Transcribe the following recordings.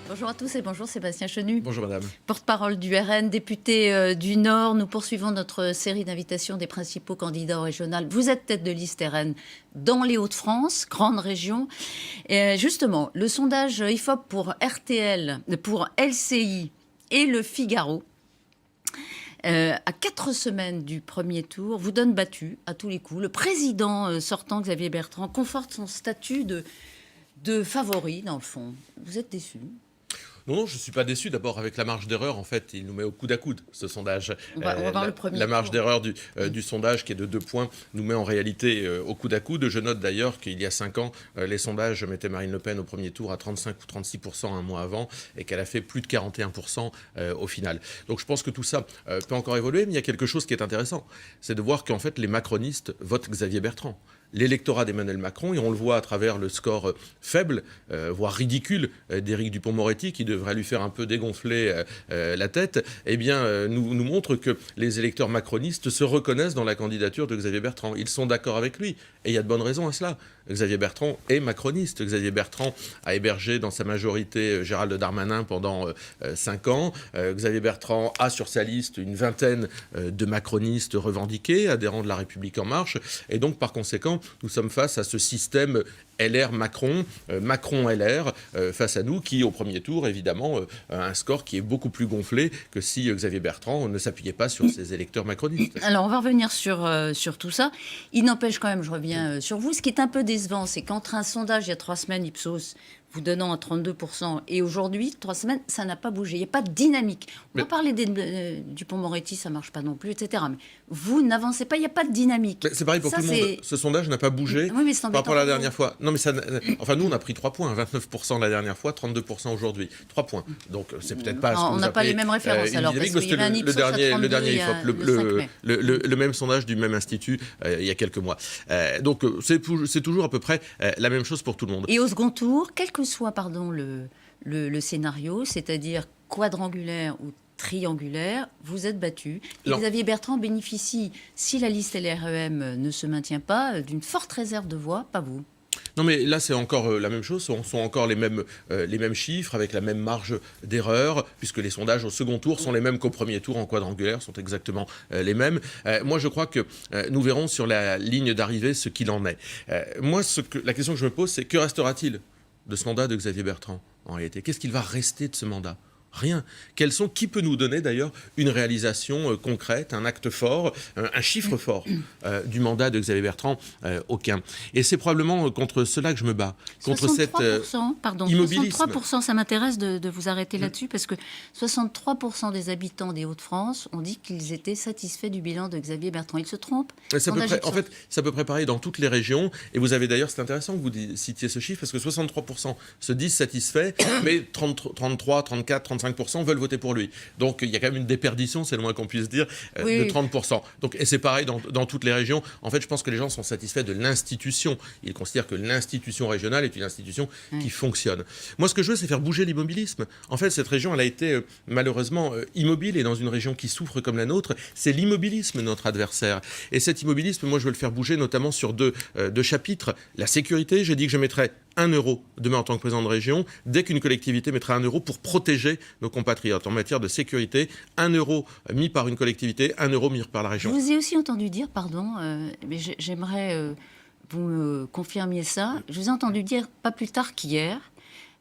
Bonjour à tous et bonjour Sébastien Chenu. Bonjour madame. Porte-parole du RN, député du Nord. Nous poursuivons notre série d'invitations des principaux candidats au régional. Vous êtes tête de liste RN dans les Hauts-de-France, grande région. Et justement, le sondage IFOP pour RTL, pour LCI et Le Figaro, à 4 semaines du premier tour, vous donne battu à tous les coups. Le président sortant, Xavier Bertrand, conforte son statut de favori, dans le fond. Vous êtes déçu? Non, je ne suis pas déçu. D'abord, avec la marge d'erreur, en fait, il nous met au coude à coude, ce sondage. On va voir le premier La marge tour. d'erreur du sondage, qui est de 2 points, nous met en réalité au coude à coude. Je note d'ailleurs qu'il y a 5 ans, les sondages mettaient Marine Le Pen au premier tour à 35 ou 36% un mois avant, et qu'elle a fait plus de 41% au final. Donc je pense que tout ça peut encore évoluer, mais il y a quelque chose qui est intéressant. C'est de voir qu'en fait, les macronistes votent Xavier Bertrand. L'électorat d'Emmanuel Macron, et on le voit à travers le score faible, voire ridicule, d'Éric Dupond-Moretti, qui devrait lui faire un peu dégonfler la tête, eh bien, nous montre que les électeurs macronistes se reconnaissent dans la candidature de Xavier Bertrand. Ils sont d'accord avec lui, et il y a de bonnes raisons à cela. Xavier Bertrand est macroniste. Xavier Bertrand a hébergé dans sa majorité Gérald Darmanin pendant 5 ans. Xavier Bertrand a sur sa liste une vingtaine de macronistes revendiqués, adhérents de La République En Marche, et donc par conséquent, nous sommes face à ce système LR-Macron, Macron-LR, face à nous, qui au premier tour, évidemment, a un score qui est beaucoup plus gonflé que si Xavier Bertrand ne s'appuyait pas sur ses électeurs macronistes. Alors, on va revenir sur tout ça. Il n'empêche quand même, je reviens sur vous, ce qui est un peu décevant, c'est qu'entre un sondage il y a 3 semaines, Ipsos, vous donnant à 32%, et aujourd'hui, 3 semaines, ça n'a pas bougé. Il n'y a pas de dynamique. On va parler du Dupond-Moretti, ça ne marche pas non plus, etc. Mais vous n'avancez pas, il n'y a pas de dynamique. Mais c'est pareil pour tout le monde. Ce sondage n'a pas bougé par rapport à la dernière fois. Non, mais enfin, nous, on a pris 3 points. 29% la dernière fois, 32% aujourd'hui. 3 points. Donc, c'est peut-être pas ce que on vous n'a pas appelez les mêmes références, alors, parce qu'il y avait un Ipsos le dernier IFOP, le 5 mai. le même sondage du même institut il y a quelques mois. Donc, c'est toujours à peu près la même chose pour tout le monde. Et au second tour, quel que soit, le scénario, c'est-à-dire quadrangulaire ou triangulaire, vous êtes battu. Et Xavier Bertrand bénéficie, si la liste LREM ne se maintient pas, d'une forte réserve de voix, pas vous. Non, mais là, c'est encore la même chose. Ce sont encore les mêmes chiffres, avec la même marge d'erreur, puisque les sondages au second tour sont les mêmes qu'au premier tour en quadrangulaire, sont exactement les mêmes. Moi, je crois que nous verrons sur la ligne d'arrivée ce qu'il en est. Moi, la question que je me pose, c'est que restera-t-il de ce mandat de Xavier Bertrand, en réalité? Qu'est-ce qu'il va rester de ce mandat? Rien. Qui peut nous donner d'ailleurs une réalisation concrète, un acte fort, un chiffre fort du mandat de Xavier Bertrand? Aucun. Et c'est probablement contre cela que je me bats. Contre 63%, immobilisme. 63%, ça m'intéresse de vous arrêter là-dessus, parce que 63% des habitants des Hauts-de-France ont dit qu'ils étaient satisfaits du bilan de Xavier Bertrand. Ils se trompent? En fait, ça peut préparer dans toutes les régions. Et vous avez d'ailleurs, c'est intéressant que vous citiez ce chiffre, parce que 63% se disent satisfaits, mais 33, 34, 35% veulent voter pour lui. Donc il y a quand même une déperdition, c'est le moins qu'on puisse dire, de 30%. Donc, et c'est pareil dans toutes les régions. En fait, je pense que les gens sont satisfaits de l'institution. Ils considèrent que l'institution régionale est une institution qui fonctionne. Moi, ce que je veux, c'est faire bouger l'immobilisme. En fait, cette région, elle a été malheureusement immobile, et dans une région qui souffre comme la nôtre, c'est l'immobilisme notre adversaire. Et cet immobilisme, moi, je veux le faire bouger notamment sur deux chapitres. La sécurité, j'ai dit que je mettrais 1 euro demain en tant que président de région, dès qu'une collectivité mettra 1 euro pour protéger nos compatriotes en matière de sécurité. 1 euro mis par une collectivité, 1 euro mis par la région. Je vous ai aussi entendu dire, mais j'aimerais vous me confirmiez ça, je vous ai entendu dire pas plus tard qu'hier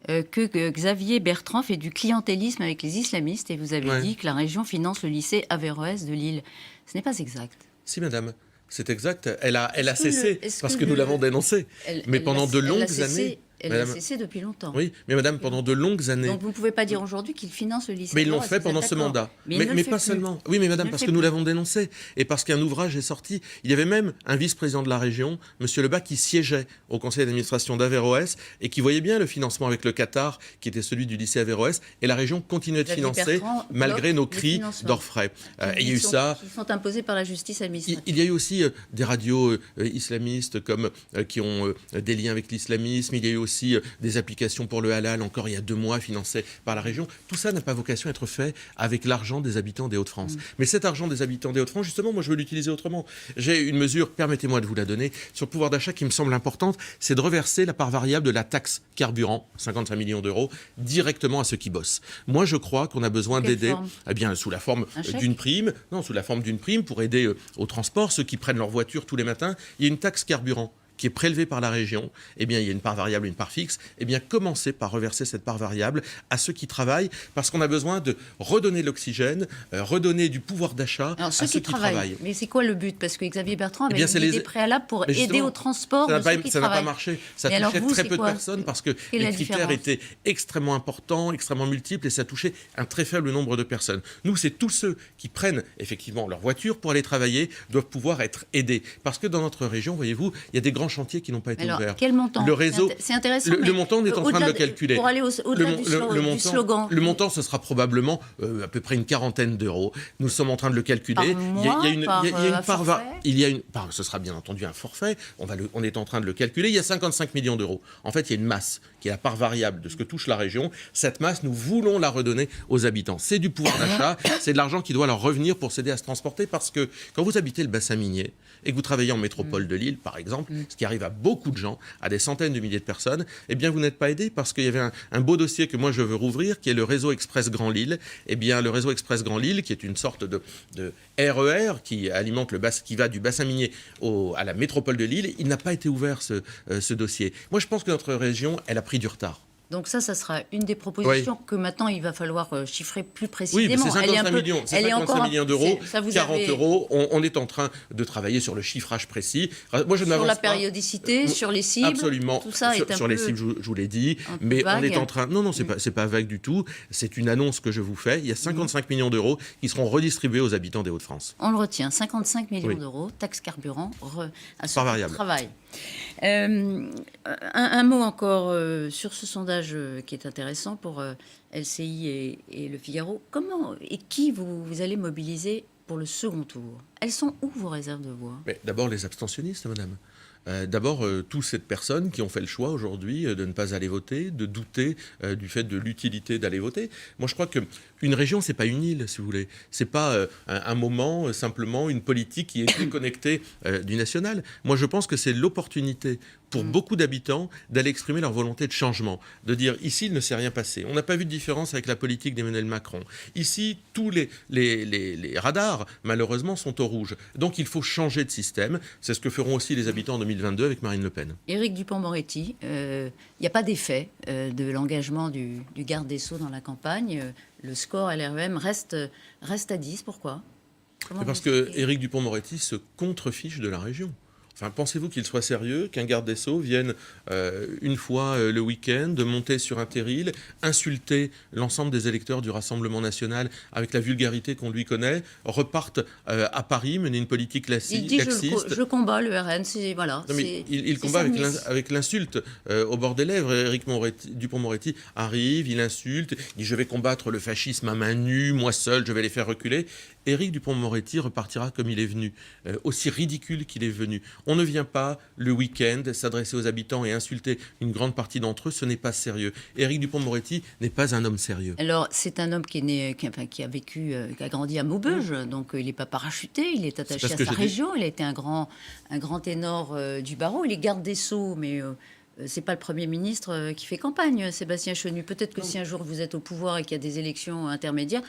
que Xavier Bertrand fait du clientélisme avec les islamistes, et vous avez dit que la région finance le lycée Averroès de Lille. Ce n'est pas exact. Si, madame. C'est exact. Elle a cessé, parce que nous l'avons dénoncé. Mais pendant de longues années... Elle a cessé depuis longtemps. Oui, mais madame, pendant de longues années... Donc vous ne pouvez pas dire aujourd'hui qu'il finance le lycée. Mais ils l'ont fait pendant ce mandat. Mais pas seulement. Oui, mais madame, parce que nous l'avons dénoncé. Et parce qu'un ouvrage est sorti. Il y avait même un vice-président de la région, M. Lebas, qui siégeait au conseil d'administration d'Averroès et qui voyait bien le financement avec le Qatar, qui était celui du lycée Averroès. Et la région continuait de financer, malgré nos cris d'orfraie. Et il y a eu ça... Qui sont imposés par la justice administrative. Il y a eu aussi des radios islamistes qui ont des liens avec l'islamisme. Il y a eu aussi des applications pour le halal, encore il y a 2 mois, financées par la région. Tout ça n'a pas vocation à être fait avec l'argent des habitants des Hauts-de-France. Mais cet argent des habitants des Hauts-de-France, justement, moi je veux l'utiliser autrement. J'ai une mesure, permettez-moi de vous la donner, sur le pouvoir d'achat qui me semble importante, c'est de reverser la part variable de la taxe carburant, 55 millions d'euros, directement à ceux qui bossent. Moi je crois qu'on a besoin d'aider, eh bien, sous la forme d'une prime, sous la forme d'une prime pour aider au transport, ceux qui prennent leur voiture tous les matins. Il y a une taxe carburant qui est prélevée par la région, eh bien, il y a une part variable et une part fixe, eh bien, commencez par reverser cette part variable à ceux qui travaillent, parce qu'on a besoin de redonner de l'oxygène, redonner du pouvoir d'achat à ceux qui travaillent. Mais c'est quoi le but? Parce que Xavier Bertrand avait une idée préalable pour aider au transport de ceux qui travaillent. Ça n'a pas marché. Ça touchait très peu de personnes parce que les critères étaient extrêmement importants, extrêmement multiples, et ça touchait un très faible nombre de personnes. Nous, c'est tous ceux qui prennent effectivement leur voiture pour aller travailler doivent pouvoir être aidés. Parce que dans notre région, voyez-vous, il y a des grands chantiers qui n'ont pas été ouverts. Quel montant? Le réseau, c'est intéressant. Le montant, on est en train de le calculer. Pour aller au-delà du slogan. Le montant, ce sera probablement à peu près une quarantaine d'euros. Nous sommes en train de le calculer. Par mois, il y a une part. Ce sera bien entendu un forfait. On est en train de le calculer. Il y a 55 millions d'euros. En fait, il y a une masse qui est la part variable de ce que touche la région. Cette masse, nous voulons la redonner aux habitants. C'est du pouvoir d'achat. C'est de l'argent qui doit leur revenir pour s'aider à se transporter, parce que quand vous habitez le bassin minier et que vous travaillez en métropole de Lille, par exemple, ce qui arrive à beaucoup de gens, à des centaines de milliers de personnes, eh bien, vous n'êtes pas aidé, parce qu'il y avait un beau dossier que moi je veux rouvrir, qui est le réseau Express Grand Lille. Eh bien, le réseau Express Grand Lille, qui est une sorte de RER qui alimente qui va du bassin minier à la métropole de Lille, il n'a pas été ouvert, ce dossier. Moi, je pense que notre région, elle a pris du retard. Donc ça sera une des propositions que maintenant il va falloir chiffrer plus précisément. Oui, c'est 55 millions d'euros, 40 euros. On est en train de travailler sur le chiffrage précis. Moi, sur la périodicité, sur les cibles. Absolument. Tout ça sur les cibles, je vous l'ai dit. Mais on est en train... Non, c'est pas vague du tout. C'est une annonce que je vous fais. Il y a 55 millions d'euros qui seront redistribués aux habitants des Hauts-de-France. On le retient. 55 millions d'euros, taxe carburant, à ceux qui travaillent. Un mot encore sur ce sondage qui est intéressant pour LCI et Le Figaro. Comment et qui vous allez mobiliser pour le second tour? Elles sont où vos réserves de voix? D'abord les abstentionnistes, madame. D'abord, toutes ces personnes qui ont fait le choix aujourd'hui de ne pas aller voter, de douter du fait de l'utilité d'aller voter. Moi, je crois qu'une région, c'est pas une île, si vous voulez. C'est pas un moment, simplement une politique qui est déconnectée du national. Moi, je pense que c'est l'opportunité pour beaucoup d'habitants d'aller exprimer leur volonté de changement, de dire ici il ne s'est rien passé. On n'a pas vu de différence avec la politique d'Emmanuel Macron. Ici, tous les radars, malheureusement, sont au rouge. Donc il faut changer de système. C'est ce que feront aussi les habitants en 2022 avec Marine Le Pen. Éric Dupond-Moretti, il n'y a pas d'effet de l'engagement du garde des Sceaux dans la campagne. Le score LREM reste à 10. Pourquoi? Parce que Éric Dupond-Moretti se contrefiche de la région. Enfin, pensez-vous qu'il soit sérieux qu'un garde des Sceaux vienne une fois le week-end de monter sur un terril, insulter l'ensemble des électeurs du Rassemblement national avec la vulgarité qu'on lui connaît, reparte à Paris, mener une politique laxiste? Il dit je combats le RN, voilà. Non, mais il combat avec l'insulte au bord des lèvres. Éric Dupond-Moretti arrive, il insulte, il dit je vais combattre le fascisme à main nue, moi seul, je vais les faire reculer. Éric Dupond-Moretti repartira comme il est venu, aussi ridicule qu'il est venu. On ne vient pas le week-end s'adresser aux habitants et insulter une grande partie d'entre eux, ce n'est pas sérieux. Éric Dupond-Moretti n'est pas un homme sérieux. Alors, c'est un homme qui a grandi à Maubeuge, donc il n'est pas parachuté, il est attaché à sa région, il a été un grand ténor du barreau, il est garde des Sceaux, mais... c'est pas le Premier ministre qui fait campagne, Sébastien Chenu. Peut-être que si un jour vous êtes au pouvoir et qu'il y a des élections intermédiaires,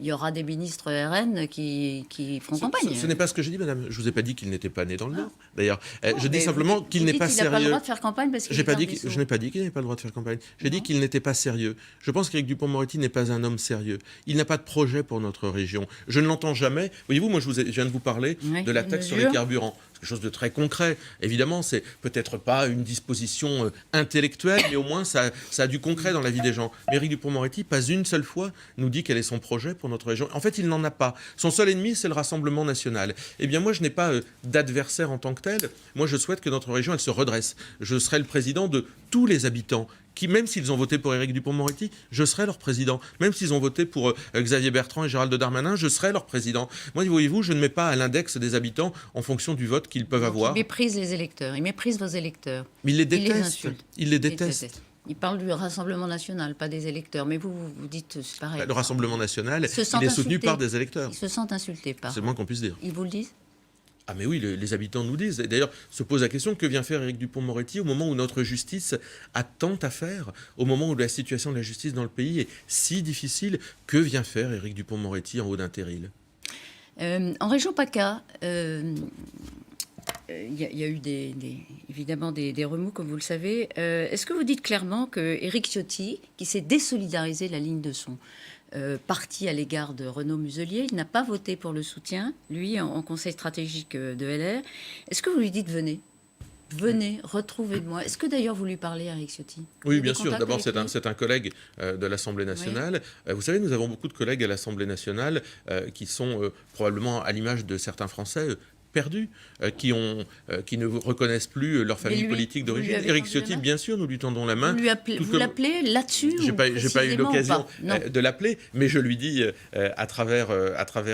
il y aura des ministres RN qui feront campagne. Ce n'est pas ce que j'ai dit, madame. Je vous ai pas dit qu'il n'était pas né dans le Nord. D'ailleurs, je dis simplement qu'il n'est pas sérieux. Il n'a pas le droit de faire campagne parce qu'il je n'ai pas dit qu'il n'avait pas le droit de faire campagne. J'ai dit qu'il n'était pas sérieux. Je pense qu'Éric Dupond-Moretti n'est pas un homme sérieux. Il n'a pas de projet pour notre région. Je ne l'entends jamais. Voyez-vous, moi, je viens de vous parler de la taxe sur les carburants. Quelque chose de très concret. Évidemment, c'est peut-être pas une disposition intellectuelle, mais au moins ça a du concret dans la vie des gens. Mais Éric Dupond-Moretti, pas une seule fois, nous dit quel est son projet pour notre région. En fait, il n'en a pas. Son seul ennemi, c'est le Rassemblement national. Eh bien, moi, je n'ai pas d'adversaire en tant que tel. Moi, je souhaite que notre région, elle se redresse. Je serai le président de tous les habitants même s'ils ont voté pour Éric Dupond-Moretti, je serai leur président. Même s'ils ont voté pour Xavier Bertrand et Gérald Darmanin, je serai leur président. Moi, voyez-vous, je ne mets pas à l'index des habitants en fonction du vote qu'ils peuvent avoir. Ils méprisent les électeurs, ils méprisent vos électeurs. Mais ils les détestent. Ils les insultent. Ils les détestent. Il parle du Rassemblement national, pas des électeurs. Mais vous dites, c'est pareil. Le Rassemblement national, il est soutenu par des électeurs. Ils se sentent insultés par. C'est le moins qu'on puisse dire. Ils vous le disent ? Ah mais oui, les habitants nous disent. Et d'ailleurs, se pose la question, que vient faire Éric Dupond-Moretti au moment où notre justice a tant à faire, au moment où la situation de la justice dans le pays est si difficile, que vient faire Éric Dupond-Moretti en haut d'un terril ? En région PACA, il y a eu évidemment des remous, comme vous le savez. Est-ce que vous dites clairement que Éric Ciotti, qui s'est désolidarisé de la ligne de son parti à l'égard de Renaud Muselier, il n'a pas voté pour le soutien, lui, en conseil stratégique de LR. Est-ce que vous lui dites venez, retrouvez-moi. Est-ce que d'ailleurs vous lui parlez à Éric Ciotti ? Oui, bien sûr. D'abord, c'est un collègue de l'Assemblée nationale. Oui. Vous savez, nous avons beaucoup de collègues à l'Assemblée nationale qui sont probablement, à l'image de certains Français, perdus, qui ne reconnaissent plus leur famille politique d'origine. Éric Ciotti, bien sûr, nous lui tendons la main. Vous l'appelez là-dessus ? J'ai pas eu l'occasion de l'appeler, mais je lui dis, à travers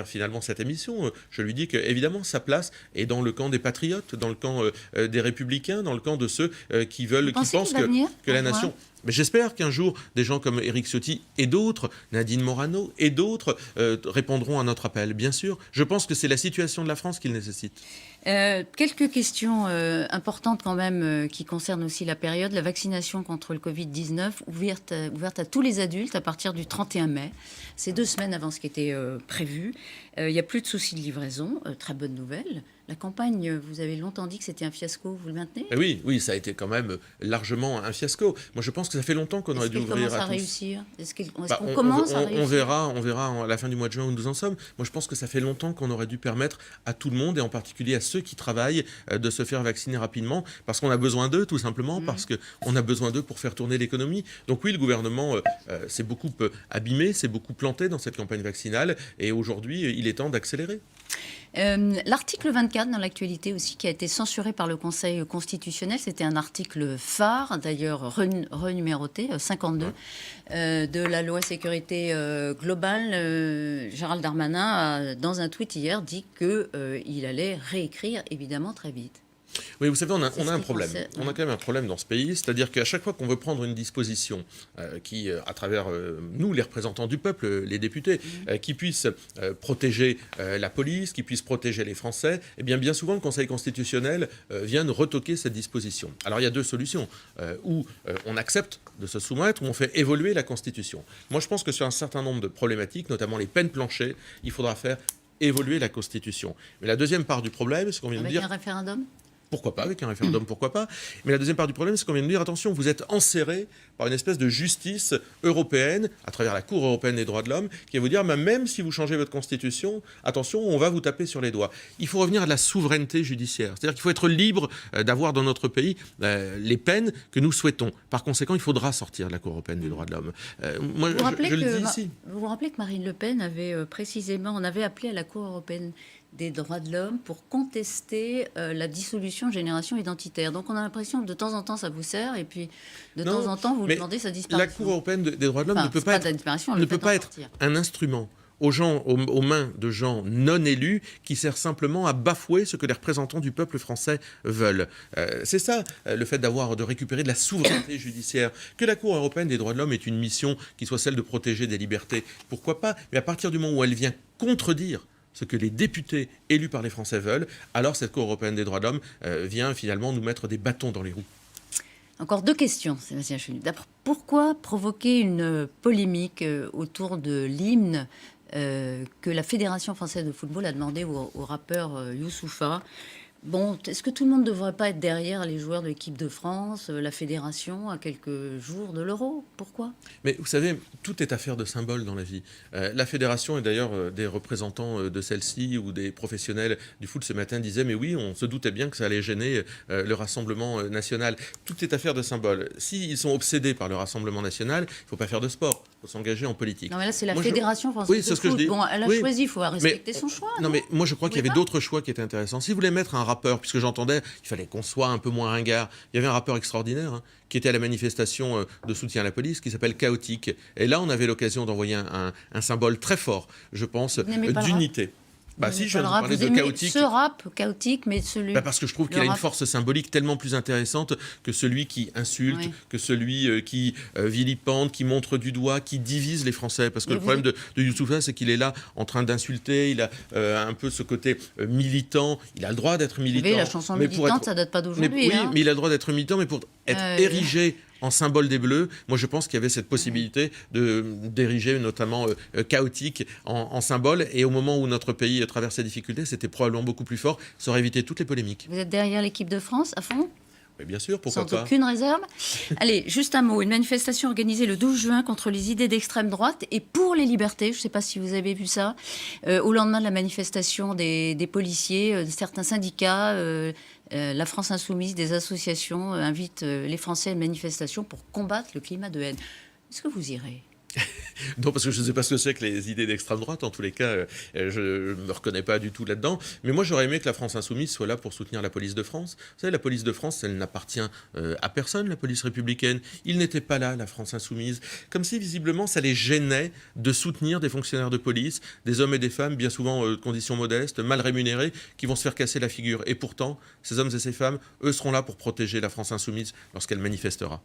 finalement cette émission, je lui dis que évidemment sa place est dans le camp des patriotes, dans le camp des républicains, dans le camp de ceux qui pensent que la nation... Mais j'espère qu'un jour, des gens comme Éric Ciotti et d'autres, Nadine Morano et d'autres, répondront à notre appel. Bien sûr, je pense que c'est la situation de la France qu'il nécessite. Quelques questions importantes quand même qui concernent aussi la période. La vaccination contre le Covid-19 ouverte à tous les adultes à partir du 31 mai. C'est 2 semaines avant ce qui était prévu. Il n'y a plus de soucis de livraison. Très bonne nouvelle. La campagne, vous avez longtemps dit que c'était un fiasco. Vous le maintenez ? Oui, ça a été quand même largement un fiasco. Moi, je pense que ça fait longtemps qu'on aurait dû ouvrir à tous. Est-ce qu'on commence à réussir ? Est-ce qu'on commence à réussir ? On verra à la fin du mois de juin où nous en sommes. Moi, je pense que ça fait longtemps qu'on aurait dû permettre à tout le monde, et en particulier à ceux qui travaillent, de se faire vacciner rapidement, parce qu'on a besoin d'eux, tout simplement, parce qu'on a besoin d'eux pour faire tourner l'économie. Donc oui, le gouvernement s'est beaucoup abîmé, s'est beaucoup planté dans cette campagne vaccinale, et aujourd'hui, il est temps d'accélérer. L'article 24 dans l'actualité aussi, qui a été censuré par le Conseil constitutionnel, c'était un article phare, d'ailleurs renuméroté, 52, de la loi sécurité globale. Gérald Darmanin a, dans un tweet hier, dit qu'il allait réécrire, évidemment, très vite. Oui, vous savez, on a un problème. On a quand même un problème dans ce pays, c'est-à-dire qu'à chaque fois qu'on veut prendre une disposition qui, à travers nous, les représentants du peuple, les députés, qui puisse protéger la police, qui puisse protéger les Français, eh bien souvent le Conseil constitutionnel vient de retoquer cette disposition. Alors il y a 2 solutions, où on accepte de se soumettre, où on fait évoluer la Constitution. Moi je pense que sur un certain nombre de problématiques, notamment les peines planchers, il faudra faire évoluer la Constitution. Mais la deuxième part du problème, c'est qu'on vient de dire... Avec un référendum ? Pourquoi pas, avec un référendum, pourquoi pas. Mais la deuxième part du problème, c'est qu'on vient de dire, attention, vous êtes enserré par une espèce de justice européenne, à travers la Cour européenne des droits de l'homme, qui va vous dire, même si vous changez votre constitution, attention, on va vous taper sur les doigts. Il faut revenir à de la souveraineté judiciaire. C'est-à-dire qu'il faut être libre d'avoir dans notre pays les peines que nous souhaitons. Par conséquent, il faudra sortir de la Cour européenne des droits de l'homme. Moi, je le dis ici. Vous vous rappelez que Marine Le Pen avait on avait appelé à la Cour européenne des droits de l'homme pour contester la dissolution de Génération Identitaire. Donc on a l'impression que de temps en temps ça vous sert et puis de temps en temps vous demandez sa disparition. La Cour européenne des droits de l'homme ne peut pas être un instrument aux mains de gens non élus qui sert simplement à bafouer ce que les représentants du peuple français veulent. C'est ça, le fait de récupérer de la souveraineté judiciaire. Que la Cour européenne des droits de l'homme ait une mission qui soit celle de protéger des libertés, pourquoi pas ? Mais à partir du moment où elle vient contredire ce que les députés élus par les Français veulent, alors cette Cour européenne des droits de l'homme vient finalement nous mettre des bâtons dans les roues. Encore 2 questions, Sébastien Chenu. D'abord, pourquoi provoquer une polémique autour de l'hymne que la Fédération française de football a demandé au rappeur Youssoupha ? Bon, est-ce que tout le monde ne devrait pas être derrière les joueurs de l'équipe de France, la fédération, à quelques jours de l'Euro ? Pourquoi ? Mais vous savez, tout est affaire de symbole dans la vie. La fédération, et d'ailleurs des représentants de celle-ci ou des professionnels du foot ce matin disaient « Mais oui, on se doutait bien que ça allait gêner le Rassemblement national. » Tout est affaire de symbole. S'ils sont obsédés par le Rassemblement national, il ne faut pas faire de sport. faut s'engager en politique. Non, mais là, c'est la Moi, Fédération française Oui, de c'est ce que je foot. dis. Bon, elle a Oui. choisi, il faut respecter son choix. Non, mais moi je crois qu'il y avait pas d'autres choix qui étaient intéressants. Si vous voulez mettre un rappeur, puisque j'entendais, il fallait qu'on soit un peu moins ringard. Il y avait un rappeur extraordinaire qui était à la manifestation de soutien à la police, qui s'appelle Chaotique. Et là, on avait l'occasion d'envoyer un symbole très fort, je pense, Vous n'aimez pas le rap? d'unité. Bah si, je viens de Vous parler de aimez Chaotique. ce rap chaotique, mais celui... Parce que je trouve qu'il a une force symbolique tellement plus intéressante que celui qui insulte, Oui. que celui qui vilipende, qui montre du doigt, qui divise les Français. Parce que Mais le problème de Youssoupha, c'est qu'il est là en train d'insulter, il a un peu ce côté militant, il a le droit d'être militant. Vous savez, la chanson mais pour militante, être- ça date pas mais, d'aujourd'hui. oui, hein. mais il a le droit d'être militant, mais pour être érigé en symbole des Bleus, moi je pense qu'il y avait cette possibilité d'ériger notamment Chaotique en symbole. Et au moment où notre pays traverse ses difficultés, c'était probablement beaucoup plus fort. Ça aurait évité toutes les polémiques. Vous êtes derrière l'équipe de France, à fond? Mais bien sûr, pourquoi Sans pas. aucune réserve. Allez, juste un mot. Une manifestation organisée le 12 juin contre les idées d'extrême droite et pour les libertés. Je ne sais pas si vous avez vu ça. Au lendemain de la manifestation des policiers, certains syndicats, la France Insoumise, des associations invitent les Français à une manifestation pour combattre le climat de haine. Est-ce que vous irez? Non, parce que je ne sais pas ce que c'est que les idées d'extrême droite. En tous les cas, je ne me reconnais pas du tout là-dedans. Mais moi, j'aurais aimé que la France Insoumise soit là pour soutenir la police de France. Vous savez, la police de France, elle n'appartient à personne, la police républicaine. Ils n'étaient pas là, la France Insoumise. Comme si, visiblement, ça les gênait de soutenir des fonctionnaires de police, des hommes et des femmes, bien souvent de conditions modestes, mal rémunérés, qui vont se faire casser la figure. Et pourtant, ces hommes et ces femmes, eux, seront là pour protéger la France Insoumise lorsqu'elle manifestera.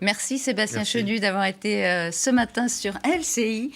Merci Sébastien Merci. Chenu d'avoir été ce matin sur LCI.